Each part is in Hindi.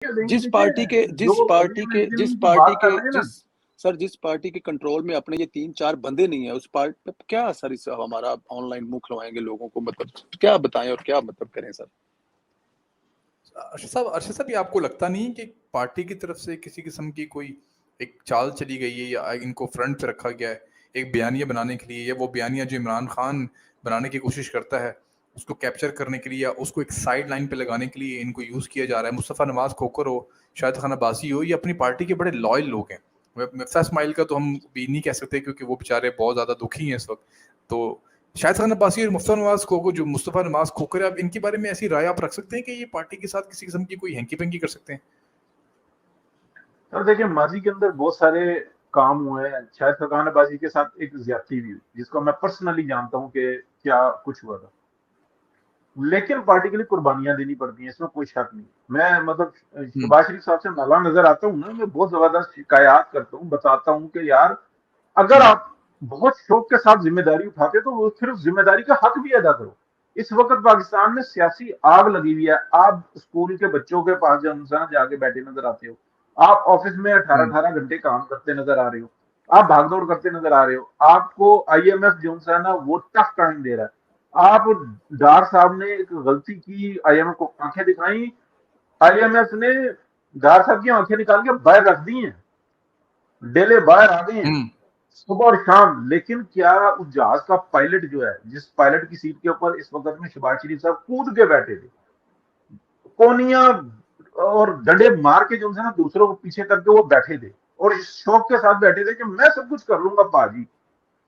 जिस पार्टी के जिस पार्टी के जिस पार्टी के जिस सर जिस पार्टी के कंट्रोल में अपने ये 3-4 बंदे नहीं है, उस पार्टी पे क्या असर इस हमारा ऑनलाइन मुंह खुलवाएंगे लोगों को, मतलब क्या बताएं और क्या मतलब करें सर? अर्शद साहब, ये आपको लगता नहीं कि पार्टी की तरफ से किसी किस्म की कोई एक चाल चली गई है या इनको फ्रंट पे रखा गया है एक बयानिया बनाने के लिए, या वो बयानिया जो इमरान खान बनाने की कोशिश करता है उसको कैप्चर करने के लिए या उसको एक साइड लाइन पे लगाने के लिए इनको यूज़ किया जा रहा है? मुस्तफ़ा नवाज खोकर हो, शाहिद खान अब्बासी हो, ये अपनी पार्टी के बड़े लॉयल लोग हैं। मिफ्ता इस्माइल का तो हम भी नहीं कह सकते क्योंकि वो बेचारे बहुत ज़्यादा दुखी हैं इस वक्त। तो शाहिद खान अब्बासी और मुस्तफ़ा नवाज खोकर, आप इनके बारे में ऐसी राय आप रख सकते हैं कि ये पार्टी के साथ किसी किस्म की कोई हैंकी पेंकी कर सकते हैं? सर देखिए, माजी के अंदर बहुत सारे काम हुए हैं। शायद फरकान अब्बासी के साथ एक ज्यादती भी हुई जिसको मैं पर्सनली जानता हूं कि क्या कुछ हुआ था, लेकिन पार्टी के लिए कुर्बानियां देनी पड़ती हैं, इसमें कोई शक नहीं। मैं मतलब शहबाज शरीफ साहब से नाला नजर आता हूँ ना, मैं बहुत जबरदस्त शिकायत करता हूँ, बताता हूँ कि यार अगर आप बहुत शौक के साथ जिम्मेदारी उठाते तो वो फिर उस जिम्मेदारी का हक भी अदा करो। इस वक्त पाकिस्तान में सियासी आग लगी हुई है। आप स्कूल के बच्चों के पास जाके बैठे नजर आते हो, आप ऑफिस में 18-18 घंटे काम करते नजर आ रहे हो, आप भागदौड़ करते नजर आ रहे हो, आपको IMF जो है ना वो टफ टाइम दे रहा है। आप डार साहब ने एक गलती की, IMF को आंखें दिखाई, IMF ने डार साहब की आंखें निकाल के बाहर रख दी हैं, डेले बाहर आ गए हैं सुबह और शाम। लेकिन क्या उस जहाज का पायलट जो है, जिस पायलट की सीट के ऊपर इस वक्त में शहबाज शरीफ साहब कूद के बैठे थे, कोनिया और डंडे मार के जो है ना दूसरों को पीछे करके वो बैठे थे और इस शौक के साथ बैठे थे कि मैं सब कुछ कर लूंगा पाजी,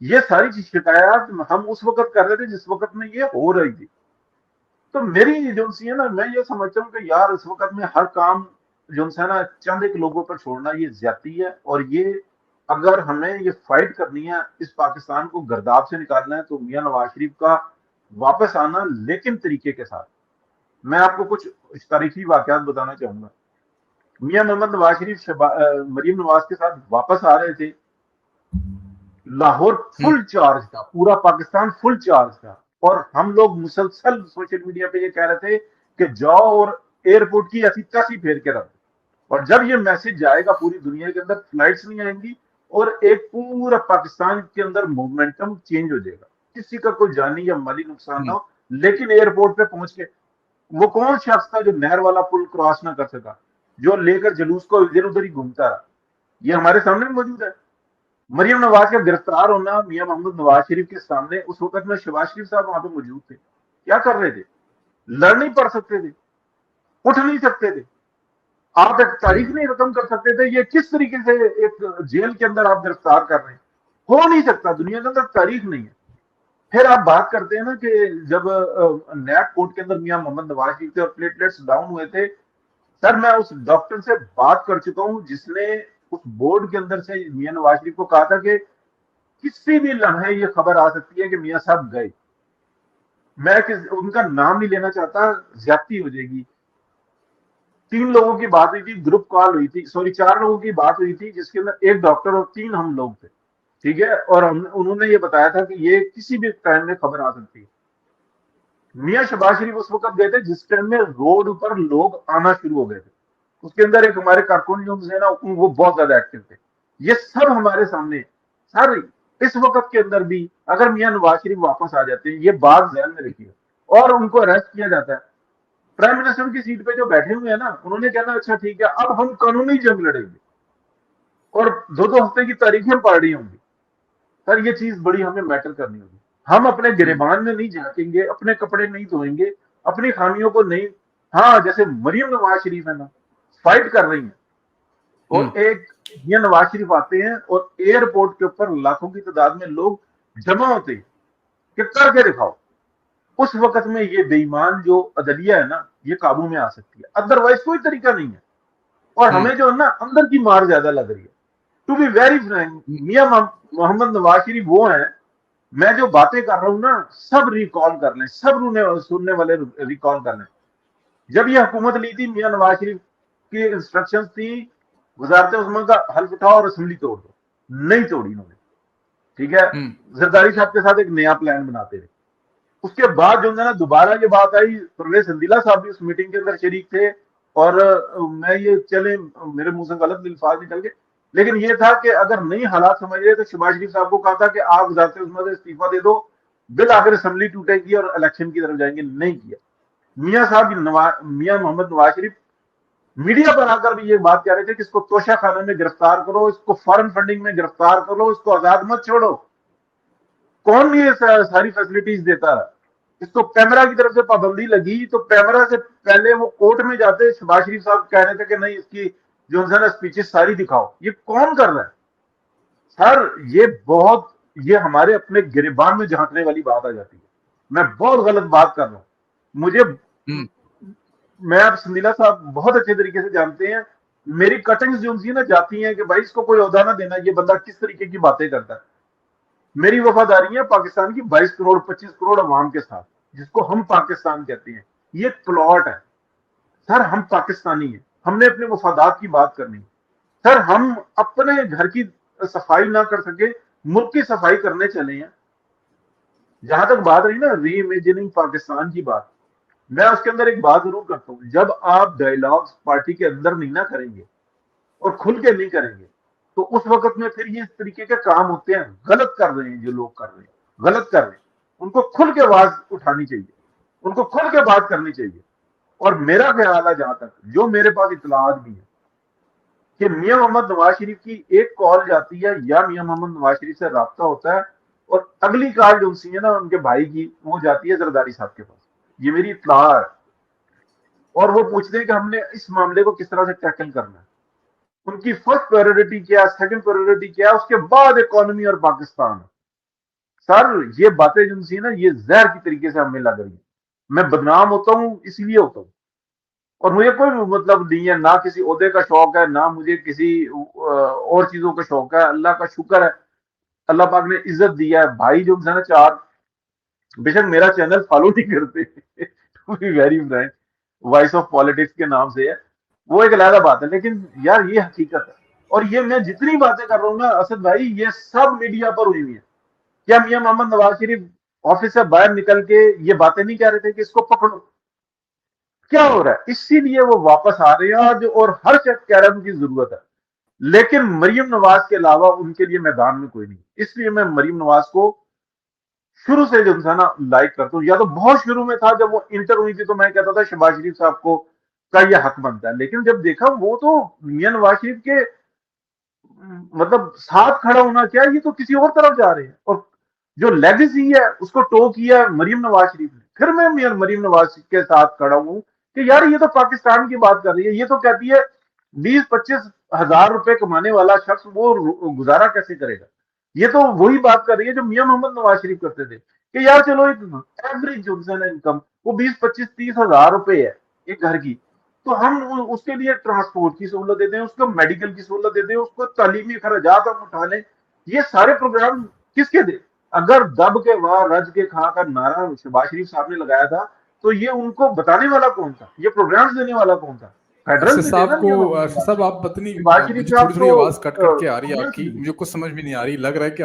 ये सारी शिकायत हम उस वक्त कर रहे थे जिस वक्त में ये हो रही थी। तो मेरी एजेंसी है ना, मैं ये समझता हूँ कि यार इस वक्त में हर काम जो है ना चंद एक लोगों पर छोड़ना ये ज्यादती है। और ये अगर हमें ये फाइट करनी है, इस पाकिस्तान को गर्दाब से निकालना है, तो मियां नवाज शरीफ का वापस आना, लेकिन तरीके के साथ। मैं आपको कुछ तारीखी वाकयात बताना चाहूंगा। मियां मोहम्मद नवाज शरीफ मरीम नवाज के साथ वापस आ रहे थे, लाहौर फुल चार्ज था, पूरा पाकिस्तान फुल चार्ज था, और हम लोग मुसलसल सोशल मीडिया पे ये कह रहे थे कि जाओ और एयरपोर्ट की ऐसी तैसी फेर के रख। और जब ये मैसेज जाएगा पूरी दुनिया के अंदर, फ्लाइट्स नहीं आएंगी और एक पूरा पाकिस्तान के अंदर मोमेंटम चेंज हो जाएगा, किसी का कोई जानी या माली नुकसान ना हो। लेकिन एयरपोर्ट पे पहुंच के वो कौन शख्स था जो नहर वाला पुल क्रॉस ना कर सका, जो लेकर जुलूस को इधर उधर ही घूमता रहा? ये हमारे सामने मौजूद है। मरियम नवाज का गिरफ्तार होना मियां मोहम्मद नवाज शरीफ के सामने, उस वक्त में शहबाज शरीफ साहब वहां पे मौजूद थे, क्या कर रहे थे? लड़ नहीं पड़ सकते थे, उठ नहीं सकते थे, आप एक तारीख नहीं रकम कर सकते थे? ये किस तरीके से एक जेल के अंदर आप गिरफ्तार कर रहे हैं? हो नहीं सकता, दुनिया के अंदर तारीख नहीं है। फिर आप बात करते हैं ना कि जब नैब कोर्ट के अंदर मियां मोहम्मद नवाज शरीफ थे और प्लेटलेट्स डाउन हुए थे, सर मैं उस डॉक्टर से बात कर चुका हूं जिसने उस बोर्ड के अंदर से मियां नवाज शरीफ को कहा था कि किसी भी लम्हे ये खबर आ सकती है कि मियां साहब गए। मैं उनका नाम नहीं लेना चाहता, ज्यादती हो जाएगी। 3 लोगों की बात हुई थी, ग्रुप कॉल हुई थी, सॉरी 4 लोगों की बात हुई थी, जिसके अंदर एक डॉक्टर और 3 हम लोग थे, ठीक है। और उन्होंने ये बताया था कि ये किसी भी टाइम में खबर आ सकती है। मियां शहबाज शरीफ उस वक्त गए थे जिस टाइम में रोड पर लोग आना शुरू हो गए थे। उसके अंदर एक हमारे कारकुन जो है ना, वो बहुत ज्यादा एक्टिव थे। ये सब हमारे सामने सर। इस वक्त के अंदर भी अगर मियां नवाज शरीफ वापस आ जाते हैं, ये बात ध्यान में रखिए, और उनको अरेस्ट किया जाता है, प्राइम मिनिस्टर की सीट पे जो बैठे हुए हैं ना, उन्होंने कहना अच्छा ठीक है अब हम कानूनी जंग लड़ेंगे, और 2-2 हफ्ते की तारीखें पड़ रही होंगी। सर ये चीज बड़ी हमें मैटर करनी होगी। हम अपने गिरेबान में नहीं झांकेंगे, अपने कपड़े नहीं धोएंगे, अपनी खामियों को नहीं। हाँ, जैसे मरियम नवाज शरीफ है ना, फाइट कर रही है, और एक ये नवाज शरीफ आते हैं और एयरपोर्ट के ऊपर लाखों की तादाद में लोग जमा होते हैं कि करके दिखाओ। उस वक्त में ये बेईमान जो अदलिया है ना, ये काबू में आ सकती है, अदरवाइज कोई तरीका नहीं है। और हमें जो है ना अंदर की मार ज्यादा लग रही है। टू बी वेरी फ्रैंक, मियां मोहम्मद नवाज शरीफ वो हैं, मैं जो बातें कर रहा हूं ना सब रिकॉल कर लें, सब सुनने वाले रिकॉल कर लें। जब ये हुकूमत ली थी, मियां नवाज शरीफ की इंस्ट्रक्शंस थी वजारत उस्मा का हल्फ उठाओ और असेंबली तोड़ दो, नहीं तोड़ी उन्होंने, ठीक है। जरदारी साहब के साथ एक नया प्लान बनाते थे। उसके बाद जो है ना दोबारा ये बात आई, परवेज इंदिला साहब भी उस मीटिंग के अंदर शरीक थे, और मैं ये चले मेरे मुंह से गलत अल्फाज निकल गए, लेकिन ये था कि अगर नहीं हालात समझ रहे तो शहबाज शरीफ साहब को कहा था कि आप वज़ारत उज़्मा से इस्तीफा दे दो, बिल आखिर असेंबली टूटेगी और इलेक्शन की तरफ जाएंगे। नहीं किया। मियाँ साहब मियाँ मोहम्मद नवाज शरीफ मीडिया पर आकर भी ये बात कह रहे थे कि इसको तोशा खाने में गिरफ्तार करो, इसको फॉरेन फंडिंग में गिरफ्तार करो, इसको आजाद मत छोड़ो। कौन ये सारी फैसिलिटीज देता है? इसको पैमरा की तरफ से पाबंदी लगी तो पैमरा से पहले वो कोर्ट में जाते, शहबाज शरीफ साहब कह रहे थे कि नहीं इसकी जो है ना स्पीचेस सारी दिखाओ। ये कौन कर रहा है सर? ये हमारे अपने गिरबान में झांकने वाली बात आ जाती है। मैं बहुत गलत बात कर रहा हूं। मुझे मैं आप संदीला साहब बहुत अच्छे तरीके से जानते हैं, मेरी कटिंग्स जो उनकी ना जाती हैं कि भाई इसको कोई ओहदा ना देना, ये बंदा किस तरीके की बातें करता है। मेरी वफादारी है पाकिस्तान की 22 करोड़ 25 करोड़ अवाम के साथ, जिसको हम पाकिस्तान कहते हैं। ये प्लॉट है सर, हम पाकिस्तानी हैं, हमने अपने वफादात की बात करनी है सर। हम अपने घर की सफाई ना कर सके, मुल्क की सफाई करने चले हैं। जहां तक बात रही ना री इमेजिनिंग पाकिस्तान की बात, मैं उसके अंदर एक बात जरूर करता हूं, जब आप डायलॉग्स पार्टी के अंदर नहीं ना करेंगे और खुल के नहीं करेंगे तो उस वक्त में फिर ये इस तरीके के काम होते हैं। गलत कर रहे हैं जो लोग कर रहे हैं, गलत कर रहे हैं, उनको खुल के आवाज उठानी चाहिए, उनको खुल के बात करनी चाहिए। और मेरा ख्याल है, जहां तक जो मेरे पास इतलात भी है, कि मियां मोहम्मद नवाज शरीफ की एक कॉल जाती है या मियां मोहम्मद नवाज शरीफ से राब्ता होता है और अगली कॉल जो सी है ना उनके भाई की, वो जाती है जरदारी साहब के पास। ये मेरी इतला है। और वो पूछते हैं कि हमने इस मामले को किस तरह से टैकल करना है। उनकी फर्स्ट प्रायोरिटी क्या, सेकंड प्रायोरिटी क्या, उसके बाद इकोनॉमी और पाकिस्तान। सर ये बातें जो सी ना, ये जहर की तरीके से हमें लग रही है। मैं बदनाम होता हूं इसलिए होता हूं, और मुझे कोई मतलब नहीं है, ना किसी ओहदे का शौक है, ना मुझे किसी और चीजों का शौक है। अल्लाह का शुक्र है, अल्लाह पाक ने इज्जत दिया है। भाई जो है ना चार, बेशक मेरा चैनल फॉलो नहीं करते to be very frank, voice of politics के नाम से है, वो एक अलग बात है, लेकिन यार ये हकीकत है। और ये मैं जितनी बातें कर रहा हूं ना असद भाई, ये सब मीडिया पर हुई हुई है। क्या मियां मोहम्मद नवाज शरीफ ऑफिस से बाहर निकल के ये बातें नहीं कह रहे थे कि इसको पकड़ो? क्या हो रहा है? इसीलिए वो वापस आ रहे हैं आज, और हर शख्स कह रहा है उनकी जरूरत है, लेकिन मरियम नवाज के अलावा उनके लिए मैदान में कोई नहीं। इसलिए मैं मरियम नवाज को शुरू से जो था ना लाइक करता हूँ। या तो बहुत शुरू में था, जब वो इंटर हुई थी तो मैं कहता था शहबाज शरीफ साहब को का ये हक बनता है, लेकिन जब देखा वो तो मियां नवाज शरीफ के मतलब साथ खड़ा होना क्या, ये तो किसी और तरफ जा रहे हैं। और जो लेगेसी है उसको टो किया मरियम नवाज शरीफ ने। फिर मैं मरियम नवाज के साथ खड़ा हूं कि यार ये तो पाकिस्तान की बात कर रही है। ये तो कहती है 20-25 हजार रुपए कमाने वाला शख्स वो गुजारा कैसे करेगा। ये तो वही बात कर रही है जो मियां मोहम्मद नवाज शरीफ करते थे कि यार चलो एक एवरेज जो इनकम वो 20-25-30 हजार रुपए है एक घर की, तो हम उसके लिए ट्रांसपोर्ट की सहूलत देते हैं, उसको मेडिकल की सहूलत देते हैं, उसको तालीमी खर्चात हम उठा लें। ये सारे प्रोग्राम किसके दे? अगर दब के वाह रज के खा का नारा शहबाज शरीफ साहब ने लगाया था तो ये उनको बताने वाला कौन था? ये प्रोग्राम्स देने वाला कौन था? फेडरल साहब आप पत्नी थोड़ी थोड़ी आवाज कट कट के आ रही है आपकी, मुझे कुछ समझ में नहीं आ रही। लग रहा है कि